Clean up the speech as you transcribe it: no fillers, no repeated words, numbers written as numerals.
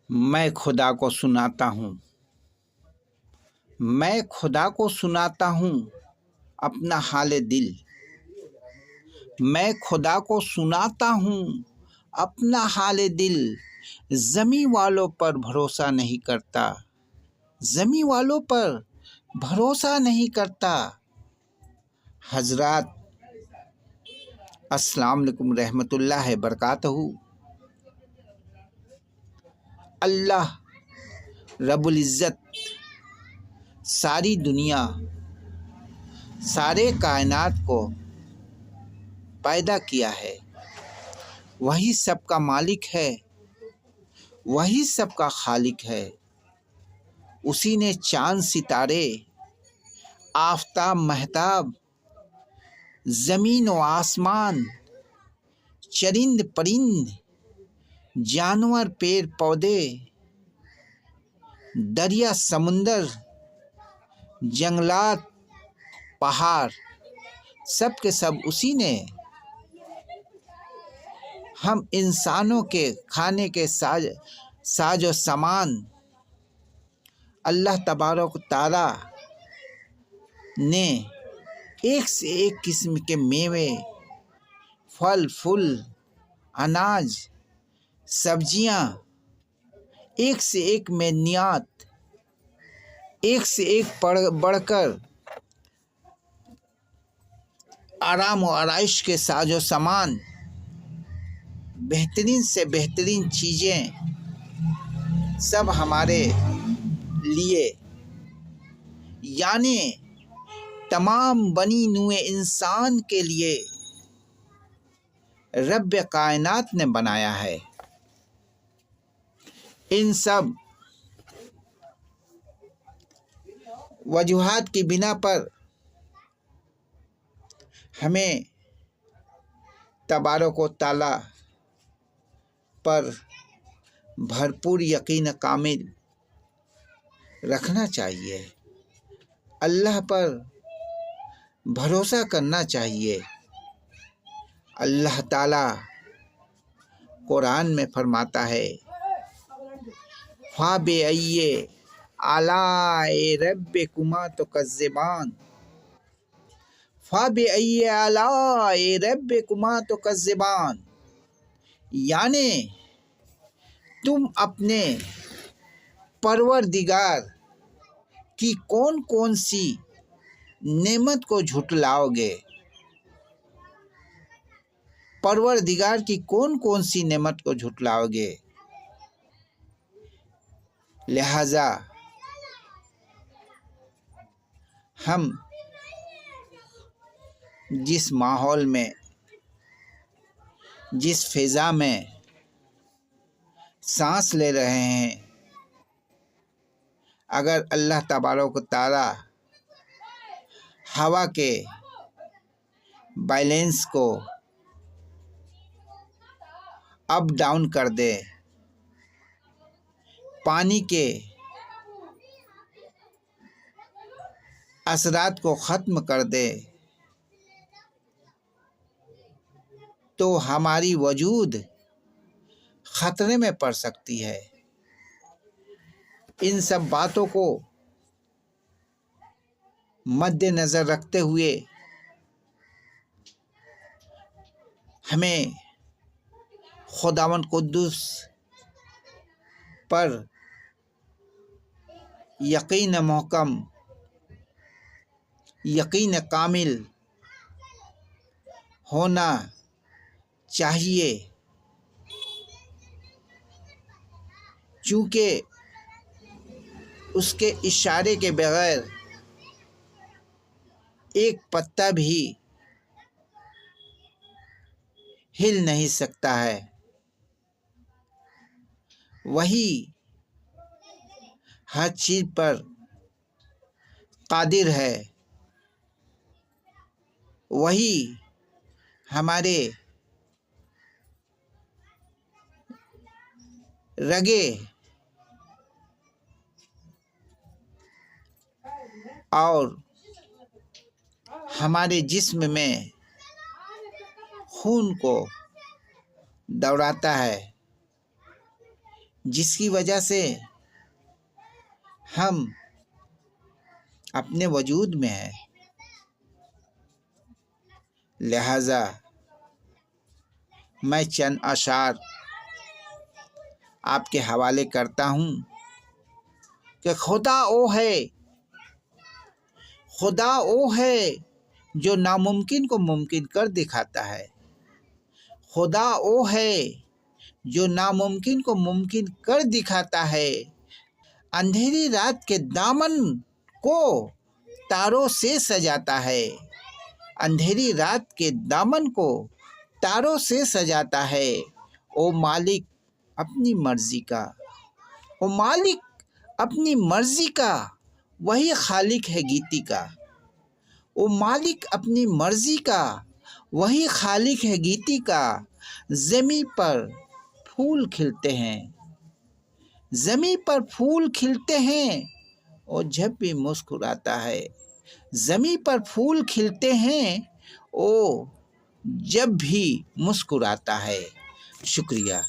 मैं खुदा को सुनाता हूँ, मैं खुदा को सुनाता हूँ अपना हाल दिल। मैं खुदा को सुनाता हूँ अपना हाल दिल। ज़मीं वालों पर भरोसा नहीं करता, ज़मीं वालों पर भरोसा नहीं करता। हज़रात अस्सलाम वालेकुम रहमतुल्लाहि बरकातहू। अल्लाह रब्बुल इज़्ज़त सारी दुनिया, सारे कायनात को पैदा किया है। वही सबका मालिक है, वही सबका खालिक है। उसी ने चाँद सितारे, आफ़ताब महताब, ज़मीन व आसमान, चरिंद परिंद, जानवर पेड़ पौधे, दरिया समुंदर, जंगलात पहाड़, सब के सब उसी ने। हम इंसानों के खाने के साजो सामान अल्लाह तबारक ताला ने एक से एक किस्म के मेवे, फल फूल, अनाज, सब्जियां, एक से एक मेनियात, एक से एक बढ़कर आराम और आराइश के साजो सामान, बेहतरीन से बेहतरीन चीज़ें सब हमारे लिए, यानी तमाम बनी नूए इंसान के लिए रब कायनात ने बनाया है। इन सब वजूहात की बिना पर हमें तबारक व ताला पर भरपूर यकीन कामिल रखना चाहिए। अल्लाह पर भरोसा करना चाहिए। अल्लाह ताला कुरान में फरमाता है, फ़ाबिअय्यि आलाए रब्बिकुमा तुकज़्ज़िबान, फ़ाबिअय्यि आलाए रब्बिकुमा तुकज़्ज़िबान, यानी तुम अपने परवरदिगार की कौन कौन सी नेमत को झुटलाओगे। परवरदिगार की कौन कौन सी नेमत को झुटलाओगे। लिहाजा हम जिस माहौल में, जिस फ़िज़ा में सांस ले रहे हैं, अगर अल्लाह तबारक व तआला हवा के बैलेंस को अप डाउन कर दे, पानी के असरात को ख़त्म कर दे, तो हमारी वजूद ख़तरे में पड़ सकती है। इन सब बातों को मद्देनज़र रखते हुए हमें खुदावंद कुद्दूस पर यकीन महकम, यकीन कामिल होना चाहिए, चूँकि उसके इशारे के बगैर एक पत्ता भी हिल नहीं सकता है। वही हर चीज़ पर कादिर है, वही हमारे रगे और हमारे जिस्म में खून को दौड़ाता है। जिसकी वजह से हम अपने वजूद में हैं। लिहाजा मैं चंद अशार आपके हवाले करता हूँ कि खुदा वो है जो नामुमकिन को मुमकिन कर दिखाता है। खुदा वो है जो नामुमकिन को मुमकिन कर दिखाता है। अंधेरी रात के दामन को तारों से सजाता है। अंधेरी रात के दामन को तारों से सजाता है। ओ मालिक अपनी मर्जी का, ओ मालिक अपनी मर्जी का, वही खालिक है गीती का। ओ मालिक अपनी मर्जी का, वही खालिक है गीती का। ज़मीं पर फूल खिलते हैं, ज़मीं पर फूल खिलते हैं, और जब भी मुस्कुराता है। ज़मीं पर फूल खिलते हैं, ओ जब भी मुस्कुराता है। शुक्रिया।